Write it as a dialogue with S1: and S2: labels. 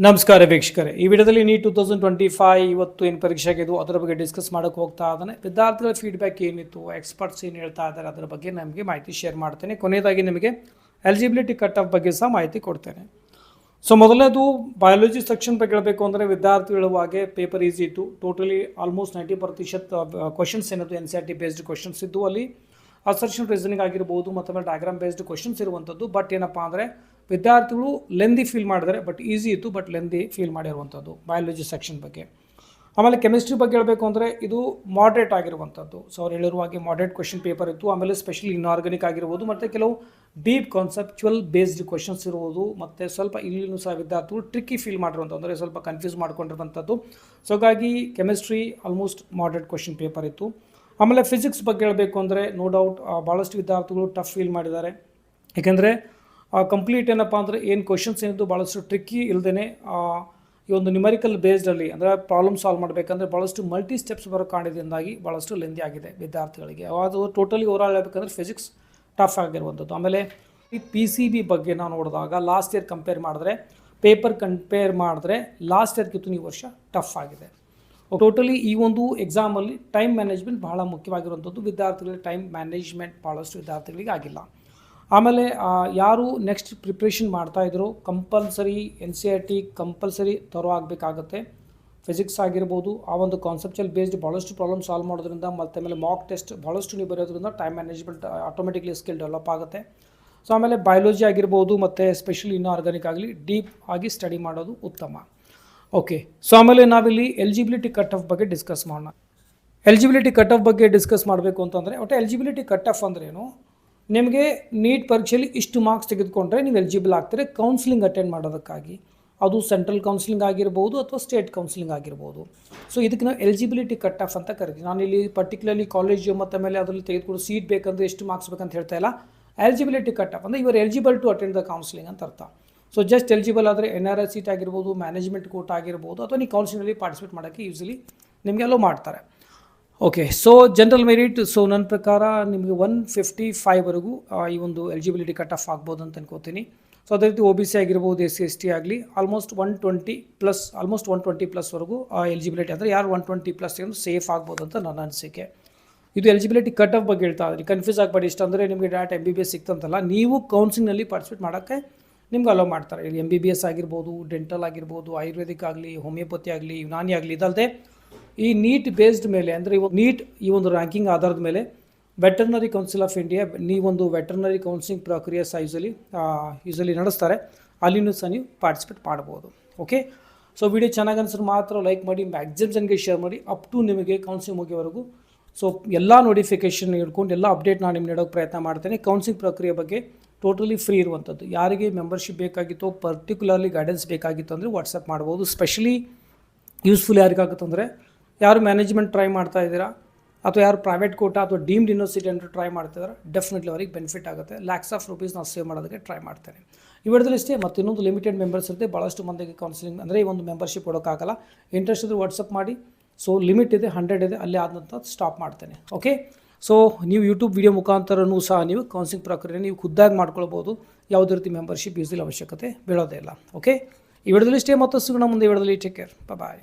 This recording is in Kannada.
S1: ನಮಸ್ಕಾರ ವೀಕ್ಷಕರೇ, ಈ ವಿಡಿಯೋದಲ್ಲಿ ನೀಟ್ 2025 ಇವತ್ತು ಏನು ಪರೀಕ್ಷೆ ಆಗಿದ್ದು ಅದರ ಬಗ್ಗೆ ಡಿಸ್ಕಸ್ ಮಾಡೋಕ್ಕೆ ಹೋಗ್ತಾ ಇದ್ದಾನೆ. ವಿದ್ಯಾರ್ಥಿಗಳ ಫೀಡ್ಬ್ಯಾಕ್ ಏನಿತ್ತು, ಎಕ್ಸ್ಪರ್ಟ್ಸ್ ಏನು ಹೇಳ್ತಾ ಇದ್ದಾರೆ ಅದರ ಬಗ್ಗೆ ನಮಗೆ ಮಾಹಿತಿ ಶೇರ್ ಮಾಡ್ತೇನೆ. ಕೊನೆಯದಾಗಿ ನಿಮಗೆ ಎಲಿಜಿಬಿಲಿಟಿ ಕಟ್ ಆಫ್ ಬಗ್ಗೆ ಸಹ ಮಾಹಿತಿ ಕೊಡ್ತೇನೆ. ಸೊ ಮೊದಲನೇದು ಬಯಾಲಜಿ ಸೆಕ್ಷನ್ ಬಗ್ಗೆ ಹೇಳಬೇಕು ಅಂದರೆ ವಿದ್ಯಾರ್ಥಿ ಹೇಳುವಾಗೆ ಪೇಪರ್ ಈಸಿ ಇತ್ತು. ಟೋಟಲಿ ಆಲ್ಮೋಸ್ಟ್ 90% ಕ್ವಶನ್ಸ್ ಏನದು NCERT ಬೇಸ್ಡ್ ಕ್ವಶನ್ಸ್ ಇದ್ದು. ಅಲ್ಲಿ ಅಸರ್ಷನ್ ರೀಸನಿಂಗ್ ಆಗಿರ್ಬೋದು ಮತ್ತು ಆಮೇಲೆ ಡಯಾಗ್ರಾಮ್ ಬೇಸ್ಡ್ ಕ್ವಶನ್ಸ್ ಇರುವಂಥದ್ದು. ಬಟ್ ಏನಪ್ಪ ಅಂದರೆ ವಿದ್ಯಾರ್ಥಿಗಳು ಲೆಂದಿ ಫೀಲ್ ಮಾಡಿದರೆ, ಬಟ್ ಈಸಿ ಇತ್ತು ಬಟ್ ಲೆಂದಿ ಫೀಲ್ ಮಾಡಿರುವಂಥದ್ದು ಬಯಾಲಜಿ ಸೆಕ್ಷನ್ ಬಗ್ಗೆ. ಆಮೇಲೆ ಕೆಮಿಸ್ಟ್ರಿ ಬಗ್ಗೆ ಹೇಳಬೇಕು ಅಂದರೆ ಇದು ಮಾಡ್ರೇಟ್ ಆಗಿರುವಂಥದ್ದು. ಸೊ ಅವ್ರು ಹೇಳಿರುವ ಹಾಗೆ ಮಾಡ್ರೇಟ್ ಕ್ವಶನ್ ಪೇಪರ್ ಇತ್ತು. ಆಮೇಲೆ ಸ್ಪೆಷಲಿ ಇನ್ಆರ್ಗಾನಿಕ್ ಆಗಿರ್ಬೋದು ಮತ್ತು ಕೆಲವು ಡೀಪ್ ಕಾನ್ಸೆಪ್ಚುವಲ್ ಬೇಸ್ಡ್ ಕ್ವಶನ್ಸ್ ಇರುವುದು. ಮತ್ತು ಸ್ವಲ್ಪ ಇಲ್ಲಿನೂ ಸಹ ವಿದ್ಯಾರ್ಥಿಗಳು ಟ್ರಿಕ್ಕಿ ಫೀಲ್ ಮಾಡಿರುವಂಥದ್ದು, ಅಂದರೆ ಸ್ವಲ್ಪ ಕನ್ಫ್ಯೂಸ್ ಮಾಡ್ಕೊಂಡಿರುವಂಥದ್ದು. ಸೊ ಹಾಗಾಗಿ chemistry almost moderate question paper ಇತ್ತು. ಆಮೇಲೆ ಫಿಸಿಕ್ಸ್ ಬಗ್ಗೆ ಹೇಳಬೇಕು ಅಂದರೆ ನೋ ಡೌಟ್ ಭಾಳಷ್ಟು ವಿದ್ಯಾರ್ಥಿಗಳು ಟಫ್ ಫೀಲ್ ಮಾಡಿದ್ದಾರೆ. ಏಕೆಂದರೆ ಕಂಪ್ಲೀಟ್ ಏನಪ್ಪ ಅಂದರೆ ಏನು ಕ್ವಶನ್ಸ್ ಏನಿದ್ದು ಭಾಳಷ್ಟು ಟ್ರಿಕ್ಕಿ ಇಲ್ಲದೇ ಈ ಒಂದು ನ್ಯೂಮರಿಕಲ್ ಬೇಸ್ಡಲ್ಲಿ ಅಂದರೆ ಪ್ರಾಬ್ಲಮ್ ಸಾಲ್ವ್ ಮಾಡಬೇಕಂದ್ರೆ ಭಾಳಷ್ಟು ಮಲ್ಟಿ ಸ್ಟೆಪ್ಸ್ ಬರೋ ಕಾರಣದಿಂದಾಗಿ ಭಾಳಷ್ಟು ಲೆಂದಿ ಆಗಿದೆ ವಿದ್ಯಾರ್ಥಿಗಳಿಗೆ. ಅದು ಟೋಟಲಿ ಓವರಾಲ್ ಹೇಳಬೇಕಂದ್ರೆ ಫಿಸಿಕ್ಸ್ ಟಫ್ ಆಗಿರುವಂಥದ್ದು. ಆಮೇಲೆ ಈ PCB ಬಗ್ಗೆ ನಾವು ನೋಡಿದಾಗ ಲಾಸ್ಟ್ ಇಯರ್ ಕಂಪೇರ್ ಮಾಡಿದ್ರೆ, ಪೇಪರ್ ಕಂಪೇರ್ ಮಾಡಿದ್ರೆ ಲಾಸ್ಟ್ ಇಯರ್ಗಿಂತ ಈ ವರ್ಷ ಟಫ್ ಆಗಿದೆ. ಟೋಟಲಿ ಈ ಒಂದು ಎಕ್ಸಾಮಲ್ಲಿ ಟೈಮ್ ಮ್ಯಾನೇಜ್ಮೆಂಟ್ ಬಹಳ ಮುಖ್ಯವಾಗಿರುವಂಥದ್ದು. ವಿದ್ಯಾರ್ಥಿಗಳಿಗೆ ಟೈಮ್ ಮ್ಯಾನೇಜ್ಮೆಂಟ್ ಭಾಳಷ್ಟು ವಿದ್ಯಾರ್ಥಿಗಳಿಗೆ ಆಗಿಲ್ಲ. ಆಮೇಲೆ ಯಾರು ನೆಕ್ಸ್ಟ್ ಪ್ರಿಪ್ರೇಷನ್ ಮಾಡ್ತಾಯಿದ್ರು ಕಂಪಲ್ಸರಿ NCERT ಕಂಪಲ್ಸರಿ ತರೋ ಆಗಬೇಕಾಗತ್ತೆ. ಫಿಸಿಕ್ಸ್ ಆಗಿರ್ಬೋದು, ಆ ಒಂದು ಕಾನ್ಸೆಪ್ಚುವಲ್ ಬೇಸ್ಡ್ ಭಾಳಷ್ಟು ಪ್ರಾಬ್ಲಮ್ ಸಾಲ್ವ್ ಮಾಡೋದ್ರಿಂದ ಮತ್ತು ಆಮೇಲೆ ಮಾಕ್ ಟೆಸ್ಟ್ ಭಾಳಷ್ಟು ನೀವು ಬರೆಯೋದ್ರಿಂದ time management automatically skill develop ಆಗುತ್ತೆ. ಸೊ ಆಮೇಲೆ ಬಯಾಲಜಿ ಆಗಿರ್ಬೋದು ಮತ್ತು ಸ್ಪೆಷಲಿ ಇನ್ಆರ್ಗಾನಿಕ್ ಆಗಲಿ ಡೀಪ್ ಆಗಿ ಸ್ಟಡಿ ಮಾಡೋದು ಉತ್ತಮ. ಓಕೆ, ಸೊ ಆಮೇಲೆ ನಾವಿಲ್ಲಿ ಎಲಿಜಿಬಿಲಿಟಿ ಕಟ್ ಆಫ್ ಬಗ್ಗೆ ಡಿಸ್ಕಸ್ ಮಾಡೋಣ. ಎಲಿಜಿಬಿಲಿಟಿ ಕಟ್ ಆಫ್ ಬಗ್ಗೆ ಡಿಸ್ಕಸ್ ಮಾಡಬೇಕು ಅಂತಂದರೆ ಒಟ್ಟು ಎಲಿಜಿಬಿಲಿಟಿ ಕಟ್ ಆಫ್ ಅಂದ್ರೇನು, ನಿಮಗೆ ನೀಟ್ ಪರೀಕ್ಷೆಯಲ್ಲಿ ಇಷ್ಟು ಮಾರ್ಕ್ಸ್ ತೆಗೆದುಕೊಂಡ್ರೆ ನೀವು ಎಲಿಜಿಬಲ್ ಆಗ್ತೀರಿ ಕೌನ್ಸಿಲಿಂಗ್ ಅಟೆಂಡ್ ಮಾಡೋದಕ್ಕಾಗಿ. ಅದು ಸೆಂಟ್ರಲ್ ಕೌನ್ಸಿಲಿಂಗ್ ಆಗಿರ್ಬೋದು ಅಥವಾ ಸ್ಟೇಟ್ ಕೌನ್ಸಿಲಿಂಗ್ ಆಗಿರ್ಬೋದು. ಸೊ ಇದಕ್ಕೆ ನಾವು ಎಲಿಜಿಬಿಲಿಟಿ ಕಟ್ ಆಫ್ ಅಂತ ಕರಿತೀವಿ. ನಾನಿಲ್ಲಿ ಪರ್ಟಿಕ್ಯುಲರ್ಲಿ ಕಾಲೇಜು ಮತ್ತು ಆಮೇಲೆ ಅದರಲ್ಲಿ ತೆಗೆದುಕೊಂಡು ಸೀಟ್ ಬೇಕಂದ್ರೆ ಎಷ್ಟು ಮಾರ್ಕ್ಸ್ ಬೇಕಂತ ಹೇಳ್ತಾ ಇಲ್ಲ. ಎಲಿಜಿಬಿಲಿಟಿ ಕಟ್ ಆಫ್ ಅಂದರೆ ಇವರು eligible to attend the counselling ಅಂತ ಅರ್ಥ. ಸೊ ಜಸ್ಟ್ ಎಲಿಜಿಬಲ್ ಆದರೆ NRI ಸೀಟ್ ಆಗಿರ್ಬೋದು, ಮ್ಯಾನೇಜ್ಮೆಂಟ್ ಕೋಟ ಆಗಿರ್ಬೋದು, ಅಥವಾ ನೀವು ಕೌನ್ಸಿಲಿಂಗಲ್ಲಿ ಪಾರ್ಟಿಸಿಪೇಟ್ ಮಾಡೋಕ್ಕೆ ಯೂಸಲಿ ನಿಮಗೆ ಅಲೋ ಮಾಡ್ತಾರೆ. Okay, so general merit, so ನನ್ನ ಪ್ರಕಾರ ನಿಮಗೆ 155ವರೆಗೂ ಈ ಒಂದು ಎಲಿಜಿಬಿಲಿಟಿ ಕಟ್ ಆಫ್ ಆಗ್ಬೋದು ಅಂತ ಅನ್ಕೋತೀನಿ. ಸೊ ಅದೇ ರೀತಿ OBC ಆಗಿರ್ಬೋದು, SC ST ಆಗಲಿ ಆಲ್ಮೋಸ್ಟ್ 120+ವರೆಗೂ ಎಲಿಜಿಬಿಲಿಟಿ ಅಂದರೆ ಯಾರು 120+ ಸೇಫ್ ಆಗ್ಬೋದು ಅಂತ ನನ್ನ ಅನಿಸಿಕೆ. ಇದು ಎಲಿಜಿಬಿಲಿಟಿ ಕಟ್ ಆಫ್ ಬಗ್ಗೆ ಹೇಳ್ತಾ ಇದ್ದೀನಿ, ಕನ್ಫ್ಯೂಸ್ ಆಗಬೇಡಿ. ಇಷ್ಟ ಅಂದರೆ ನಿಮಗೆ ಡೈರೆಕ್ಟ್ MBBS ಸಿಕ್ತಂತಲ್ಲ, ನೀವು ಕೌನ್ಸಿಲಿಂಗ್ನಲ್ಲಿ ಪಾರ್ಟಿಸಿಪೇಟ್ ಮಾಡೋಕ್ಕೆ ನಿಮ್ಗೆ ಅಲೋ ಮಾಡ್ತಾರೆ. ಇಲ್ಲಿ MBBS ಆಗಿರ್ಬೋದು, ಡೆಂಟಲ್ ಆಗಿರ್ಬೋದು, ಆಯುರ್ವೇದಿಕ್ ಆಗಲಿ, ಹೋಮಿಯೋಪತಿ ಆಗಲಿ, ಯುನಾನಿ ಆಗಲಿ. ಇದಲ್ಲದೆ ಈ ನೀಟ್ ಬೇಸ್ಡ್ ಮೇಲೆ ಅಂದರೆ ನೀಟ್ ಈ ಒಂದು ರ್ಯಾಂಕಿಂಗ್ ಆಧಾರದ ಮೇಲೆ ವೆಟರ್ನರಿ ಕೌನ್ಸಿಲ್ ಆಫ್ ಇಂಡಿಯಾ ನೀವೊಂದು ವೆಟರ್ನರಿ ಕೌನ್ಸಿಲಿಂಗ್ ಪ್ರಕ್ರಿಯೆ ಸಹ ಯೂಸಲಿ ನಡೆಸ್ತಾರೆ. ಅಲ್ಲಿನೂ ಸಹ ನೀವು ಪಾರ್ಟಿಸಿಪೇಟ್ ಮಾಡ್ಬೋದು. ಓಕೆ, ಸೊ ವಿಡಿಯೋ ಚೆನ್ನಾಗಿ ಅನ್ಸಿದ್ರೆ ಮಾತ್ರ ಲೈಕ್ ಮಾಡಿ, ಮ್ಯಾಕ್ಸಿಮಮ್ ಜನಕ್ಕೆ ಶೇರ್ ಮಾಡಿ. ಅಪ್ ಟು ನಿಮಗೆ ಕೌನ್ಸಿಲಿಂಗ್ ಮುಗಿಯೋವರೆಗೂ ಸೊ ಎಲ್ಲ ನೋಟಿಫಿಕೇಷನ್ ಹಿಡ್ಕೊಂಡು ಎಲ್ಲ ಅಪ್ಡೇಟ್ ನಾನು ನಿಮ್ಗೆ ನೀಡೋಕ್ಕೆ ಪ್ರಯತ್ನ ಮಾಡ್ತೇನೆ. ಕೌನ್ಸಿಲಿಂಗ್ ಪ್ರಕ್ರಿಯೆ ಬಗ್ಗೆ ಟೋಟಲಿ ಫ್ರೀ ಇರುವಂಥದ್ದು. ಯಾರಿಗೆ ಮೆಂಬರ್ಶಿಪ್ ಬೇಕಾಗಿತ್ತೋ, ಪರ್ಟಿಕ್ಯುಲರ್ಲಿ ಗೈಡೆನ್ಸ್ ಬೇಕಾಗಿತ್ತು ಅಂದರೆ ವಾಟ್ಸಪ್ ಮಾಡ್ಬೋದು. ಸ್ಪೆಷಲಿ ಯೂಸ್ಫುಲ್ ಯಾರಿಗಾಗುತ್ತೆ ಅಂದರೆ ಯಾರು ಮ್ಯಾನೇಜ್ಮೆಂಟ್ ಟ್ರೈ ಮಾಡ್ತಾ ಇದ್ದೀರಾ ಅಥವಾ ಯಾರು ಪ್ರೈವೇಟ್ ಕೋಟಾ ಅಥವಾ ಡೀಮ್ಡ್ ಯೂನಿವರ್ಸಿಟಿ ಅಂತ ಟ್ರೈ ಮಾಡ್ತಿದ್ದಾರೆ, ಡೆಫಿನೆಟ್ಲಿ ಅವ್ರಿಗೆ ಬೆನಿಫಿಟ್ ಆಗುತ್ತೆ. ಲ್ಯಾಕ್ಸ್ ಆಫ್ ರುಪೀಸ್ ನಾವು ಸೇವ್ ಮಾಡೋದಕ್ಕೆ ಟ್ರೈ ಮಾಡ್ತೇನೆ. ಈ ವಿಡಿಯೋದಲ್ಲಿ ಇಷ್ಟೇ. ಮತ್ತು ಇನ್ನೊಂದು ಲಿಮಿಟೆಡ್ ಮೆಂಬರ್ಸ್ ಇರುತ್ತೆ, ಭಾಳಷ್ಟು ಮಂದಿಗೆ ಕೌನ್ಸಿಲಿಂಗ್ ಅಂದರೆ ಈ ಒಂದು ಮೆಂಬರ್ಶಿಪ್ ಕೊಡೋಕ್ಕಾಗಲ್ಲ. ಇಂಟ್ರೆಸ್ಟ್ ಇದ್ದರೆ ವಾಟ್ಸಪ್ ಮಾಡಿ. ಸೊ ಲಿಮಿಟ್ ಇದೆ, 100 ಇದೆ, ಅಲ್ಲಿ ಆದಂಥ ಸ್ಟಾಪ್ ಮಾಡ್ತೇನೆ. ಓಕೆ, ಸೊ ನೀವು ಯೂಟ್ಯೂಬ್ ವಿಡಿಯೋ ಮುಖಾಂತರನೂ ಸಹ ನೀವು ಕೌನ್ಸಿಲಿಂಗ್ ಪ್ರಕ್ರಿಯೆ ನೀವು ಖುದ್ದಾಗಿ ಮಾಡ್ಕೊಳ್ಬೋದು. ಯಾವುದೇ ರೀತಿ ಮೆಂಬರ್ಶಿಪ್ ಯೂಸಲಿ ಅವಶ್ಯಕತೆ ಬೀಳೋದೇ ಇಲ್ಲ. ಓಕೆ, ಈ ವಿಡಿಯೋದಲ್ಲಿ ಇಷ್ಟೇ. ಮತ್ತು ಸಿಗೋಣ ಮುಂದೆ ವಿಡಿಯೋದಲ್ಲಿ. ಟೇಕ್ ಕೇರ್, ಬಾಯ್.